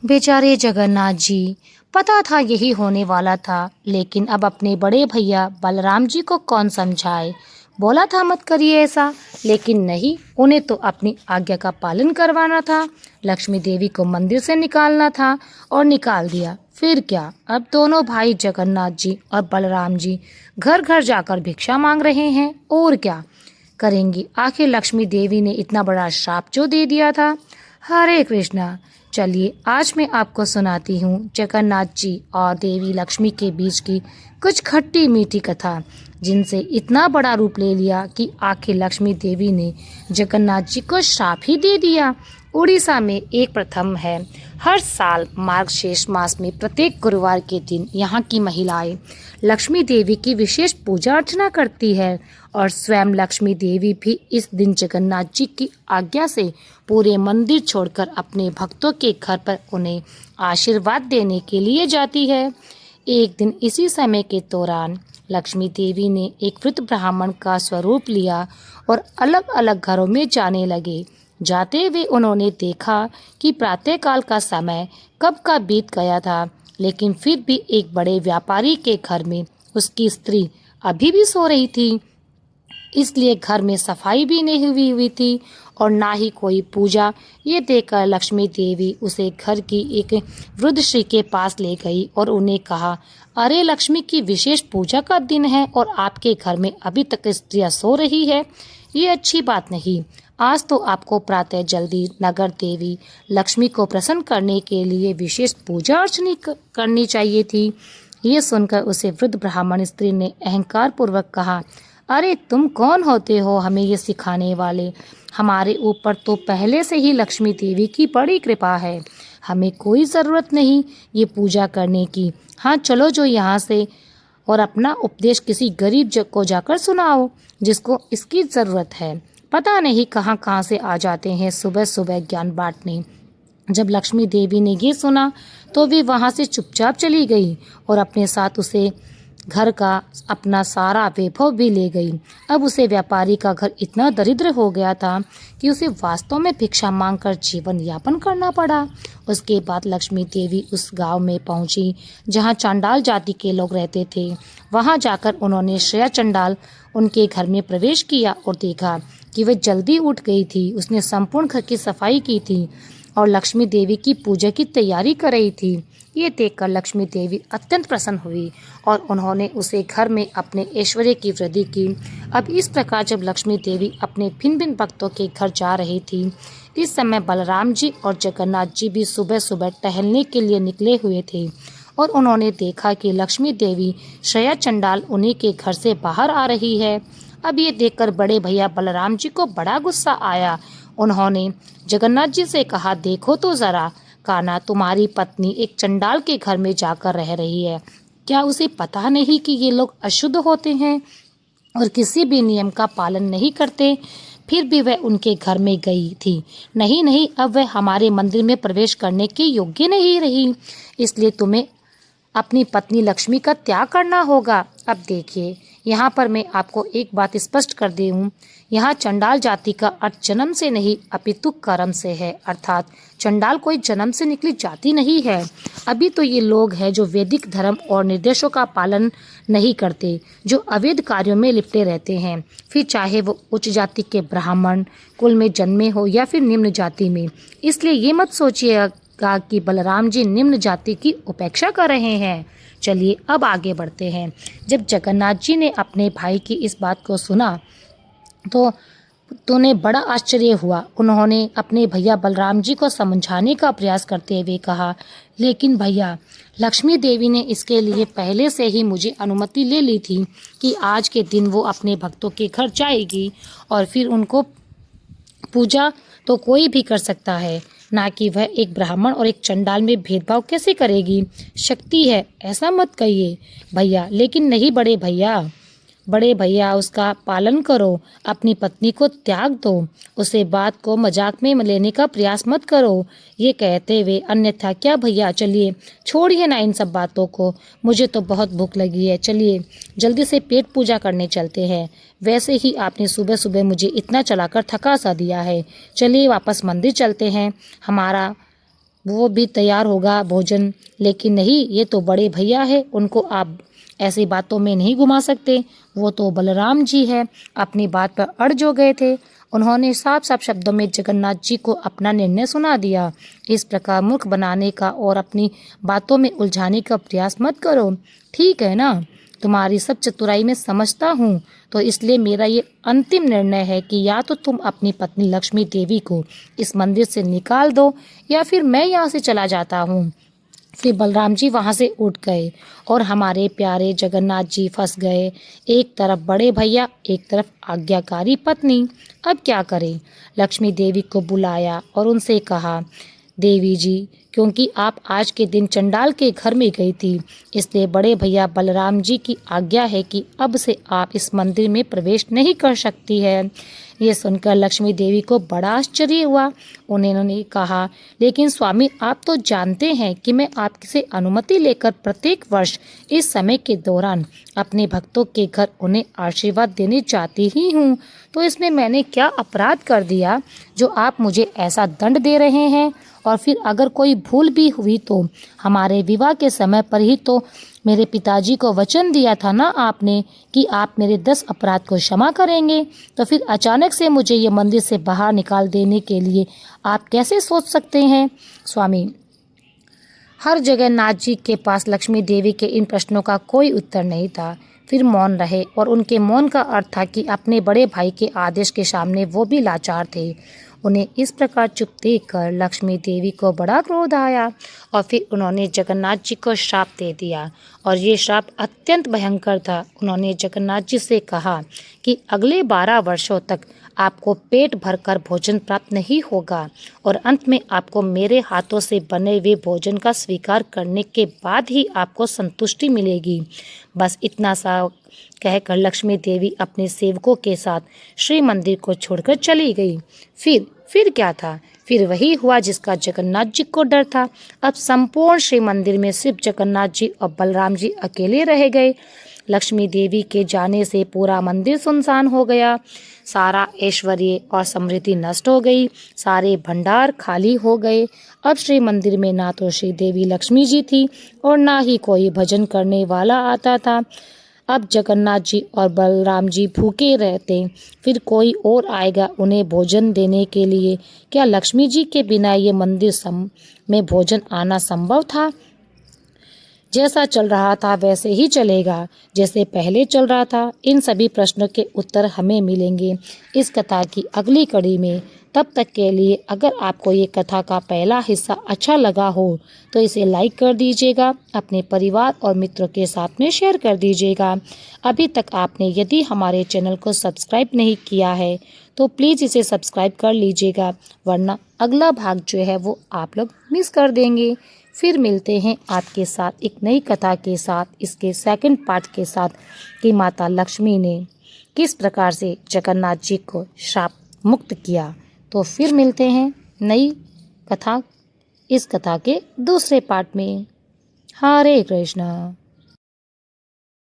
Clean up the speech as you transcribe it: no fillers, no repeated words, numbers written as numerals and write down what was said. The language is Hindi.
बेचारे जगन्नाथ जी, पता था यही होने वाला था, लेकिन अब अपने बड़े भैया बलराम जी को कौन समझाए। बोला था मत करिए ऐसा, लेकिन नहीं, उन्हें तो अपनी आज्ञा का पालन करवाना था। लक्ष्मी देवी को मंदिर से निकालना था और निकाल दिया। फिर क्या, अब दोनों भाई जगन्नाथ जी और बलराम जी घर घर जाकर भिक्षा मांग रहे हैं। और क्या करेंगी, आखिर लक्ष्मी देवी ने इतना बड़ा श्राप जो दे दिया था। हरे कृष्णा। चलिए आज मैं आपको सुनाती हूँ जगन्नाथ जी और देवी लक्ष्मी के बीच की कुछ खट्टी मीठी कथा, जिनसे इतना बड़ा रूप ले लिया कि आखिर लक्ष्मी देवी ने जगन्नाथ जी को श्राप ही दे दिया। उड़ीसा में एक प्रथम है। हर साल मार्गशीर्ष मास में प्रत्येक गुरुवार के दिन यहाँ की महिलाएं लक्ष्मी देवी की विशेष पूजा अर्चना करती है और स्वयं लक्ष्मी देवी भी इस दिन जगन्नाथ जी की आज्ञा से पूरे मंदिर छोड़कर अपने भक्तों के घर पर उन्हें आशीर्वाद देने के लिए जाती है। एक दिन इसी समय के दौरान लक्ष्मी देवी ने एक वृद्ध ब्राह्मण का स्वरूप लिया और अलग अलग घरों में जाने लगे। जाते हुए उन्होंने देखा कि प्रातःकाल का समय कब का बीत गया था, लेकिन फिर भी एक बड़े व्यापारी के घर में उसकी स्त्री अभी भी सो रही थी। इसलिए घर में सफाई भी नहीं हुई थी और ना ही कोई पूजा। ये देखकर लक्ष्मी देवी उसे घर की एक वृद्ध श्री के पास ले गई और उन्हें कहा, अरे लक्ष्मी की विशेष पूजा का दिन है और आपके घर में अभी तक स्त्रियां सो रही है, ये अच्छी बात नहीं। आज तो आपको प्रातः जल्दी नगर देवी लक्ष्मी को प्रसन्न करने के लिए विशेष पूजा अर्चना करनी चाहिए थी। ये सुनकर उसे वृद्ध ब्राह्मण स्त्री ने अहंकार पूर्वक कहा, अरे तुम कौन होते हो हमें ये सिखाने वाले? हमारे ऊपर तो पहले से ही लक्ष्मी देवी की बड़ी कृपा है, हमें कोई ज़रूरत नहीं ये पूजा करने की। हाँ चलो जो यहाँ से, और अपना उपदेश किसी गरीब को जाकर सुनाओ जिसको इसकी ज़रूरत है। पता नहीं कहाँ कहाँ से आ जाते हैं सुबह सुबह ज्ञान बांटने। जब लक्ष्मी देवी ने ये सुना तो वे वहाँ से चुपचाप चली गई और अपने साथ उसे घर का अपना सारा वैभव भी ले गई। अब उसे व्यापारी का घर इतना दरिद्र हो गया था कि उसे वास्तव में भिक्षा मांगकर जीवन यापन करना पड़ा। उसके बाद लक्ष्मी देवी उस गांव में पहुंची जहां चांडाल जाति के लोग रहते थे। वहां जाकर उन्होंने श्रेया चंडाल उनके घर में प्रवेश किया और देखा कि वह जल्दी उठ गई थी। उसने संपूर्ण घर की सफाई की थी और लक्ष्मी देवी की पूजा की तैयारी कर रही थी। ये देखकर लक्ष्मी देवी अत्यंत प्रसन्न हुई और उन्होंने उसे घर में अपने ऐश्वर्य की वृद्धि की। अब इस प्रकार जब लक्ष्मी देवी अपने भिन्न भिन्न भक्तों के घर जा रही थी, इस समय बलराम जी और जगन्नाथ जी भी सुबह सुबह टहलने के लिए निकले हुए थे और उन्होंने देखा कि लक्ष्मी देवी श्रेया चंडाल उन्हीं के घर से बाहर आ रही है। अब ये देखकर बड़े भैया बलराम जी को बड़ा गुस्सा आया। उन्होंने जगन्नाथ जी से कहा, देखो तो जरा कान्हा, तुम्हारी पत्नी एक चंडाल के घर में जाकर रह रही है। क्या उसे पता नहीं कि ये लोग अशुद्ध होते हैं और किसी भी नियम का पालन नहीं करते? फिर भी वह उनके घर में गई थी। नहीं नहीं, अब वह हमारे मंदिर में प्रवेश करने के योग्य नहीं रही, इसलिए तुम्हें अपनी पत्नी लक्ष्मी का त्याग करना होगा। अब देखिए, यहाँ पर मैं आपको एक बात स्पष्ट कर दूँ, यहाँ चंडाल जाति का अर्थ जन्म से नहीं अपितु कर्म से है, अर्थात चंडाल कोई जन्म से निकली जाति नहीं है। अभी तो ये लोग हैं जो वैदिक धर्म और निर्देशों का पालन नहीं करते, जो अवैध कार्यों में लिपटे रहते हैं, फिर चाहे वो उच्च जाति के ब्राह्मण कुल में जन्मे हो या फिर निम्न जाति में। इसलिए ये मत सोचिएगा कि बलराम जी निम्न जाति की उपेक्षा कर रहे हैं। चलिए अब आगे बढ़ते हैं। जब जगन्नाथ जी ने अपने भाई की इस बात को सुना तो उन्हें बड़ा आश्चर्य हुआ। उन्होंने अपने भैया बलराम जी को समझाने का प्रयास करते हुए कहा, लेकिन भैया, लक्ष्मी देवी ने इसके लिए पहले से ही मुझे अनुमति ले ली थी कि आज के दिन वो अपने भक्तों के घर जाएगी और फिर उनको पूजा तो कोई भी कर सकता है, ना कि वह एक ब्राह्मण और एक चंडाल में भेदभाव कैसे करेगी। शक्ति है, ऐसा मत कहिए भैया। लेकिन नहीं बड़े भैया उसका पालन करो, अपनी पत्नी को त्याग दो, उसे बात को मजाक में लेने का प्रयास मत करो। ये कहते हुए, अन्यथा क्या भैया, चलिए छोड़िए ना इन सब बातों को, मुझे तो बहुत भूख लगी है, चलिए जल्दी से पेट पूजा करने चलते हैं। वैसे ही आपने सुबह सुबह मुझे इतना चलाकर थका सा दिया है, चलिए वापस मंदिर चलते हैं। हमारा वो भी तैयार होगा भोजन। लेकिन नहीं, ये तो बड़े भैया है, उनको आप ऐसी बातों में नहीं घुमा सकते। वो तो बलराम जी है। अपनी बात पर अड़ जो गए थे। उन्होंने साफ साफ शब्दों में जगन्नाथ जी को अपना निर्णय सुना दिया। इस प्रकार मूर्ख बनाने का और अपनी बातों में उलझाने का प्रयास मत करो, ठीक है ना? तुम्हारी सब चतुराई में समझता हूँ, तो इसलिए मेरा ये अंतिम निर्णय है कि या तो तुम अपनी पत्नी लक्ष्मी देवी को इस मंदिर से निकाल दो, या फिर मैं यहाँ से चला जाता हूँ। फिर बलराम जी वहाँ से उठ गए और हमारे प्यारे जगन्नाथ जी फंस गए। एक तरफ बड़े भैया, एक तरफ आज्ञाकारी पत्नी। अब क्या करें? लक्ष्मी देवी को बुलाया और उनसे कहा, देवी जी, क्योंकि आप आज के दिन चंडाल के घर में गई थी, इसलिए बड़े भैया बलराम जी की आज्ञा है कि अब से आप इस मंदिर में प्रवेश नहीं कर सकती है। ये सुनकर लक्ष्मी देवी को बड़ा आश्चर्य हुआ। उन्होंने कहा, लेकिन स्वामी, आप तो जानते हैं कि मैं आपसे अनुमति लेकर प्रत्येक वर्ष इस समय के दौरान अपने भक्तों के घर उन्हें आशीर्वाद देने जाती ही हूँ, तो इसमें मैंने क्या अपराध कर दिया जो आप मुझे ऐसा दंड दे रहे हैं? और फिर अगर कोई भूल भी हुई तो हमारे विवाह के समय पर ही तो मेरे पिताजी को वचन दिया था ना आपने कि आप मेरे 10 अपराध को क्षमा करेंगे। तो फिर अचानक से मुझे ये मंदिर से बाहर निकाल देने के लिए आप कैसे सोच सकते हैं? स्वामी, हर जगन्नाथ जी के पास लक्ष्मी देवी के इन प्रश्नों का कोई उत्तर नहीं था। फिर मौन रहे, और उनके मौन का अर्थ था कि अपने बड़े भाई के आदेश के सामने वो भी लाचार थे। उन्हें इस प्रकार चुप देखकर लक्ष्मी देवी को बड़ा क्रोध आया और फिर उन्होंने जगन्नाथ जी को श्राप दे दिया, और ये श्राप अत्यंत भयंकर था। उन्होंने जगन्नाथ जी से कहा कि अगले 12 वर्षों तक आपको पेट भरकर भोजन प्राप्त नहीं होगा, और अंत में आपको मेरे हाथों से बने हुए भोजन का स्वीकार करने के बाद ही आपको संतुष्टि मिलेगी। बस इतना सा कहकर लक्ष्मी देवी अपने सेवकों के साथ श्री मंदिर को छोड़कर चली गई। फिर क्या था? फिर वही हुआ जिसका जगन्नाथ जी को डर था। अब संपूर्ण श्री मंदिर में सिर्फ जगन्नाथ जी और बलराम जी अकेले रह गए। लक्ष्मी देवी के जाने से पूरा मंदिर सुनसान हो गया। सारा ऐश्वर्य और समृद्धि नष्ट हो गई। सारे भंडार खाली हो गए। अब श्री मंदिर में ना तो श्री देवी लक्ष्मी जी थी और ना ही कोई भजन करने वाला आता था। अब जगन्नाथ जी और बलराम जी भूखे रहते, फिर कोई और आएगा उन्हें भोजन देने के लिए? क्या लक्ष्मी जी के बिना ये मंदिर में भोजन आना संभव था? जैसा चल रहा था वैसे ही चलेगा, जैसे पहले चल रहा था। इन सभी प्रश्नों के उत्तर हमें मिलेंगे इस कथा की अगली कड़ी में। तब तक के लिए अगर आपको ये कथा का पहला हिस्सा अच्छा लगा हो तो इसे लाइक कर दीजिएगा, अपने परिवार और मित्रों के साथ में शेयर कर दीजिएगा। अभी तक आपने यदि हमारे चैनल को सब्सक्राइब नहीं किया है तो प्लीज़ इसे सब्सक्राइब कर लीजिएगा, वरना अगला भाग जो है वो आप लोग मिस कर देंगे। फिर मिलते हैं आपके साथ एक नई कथा के साथ, इसके सेकंड पार्ट के साथ, कि माता लक्ष्मी ने किस प्रकार से जगन्नाथ जी को श्राप मुक्त किया। तो फिर मिलते हैं नई कथा, इस कथा के दूसरे पार्ट में। हरे कृष्णा।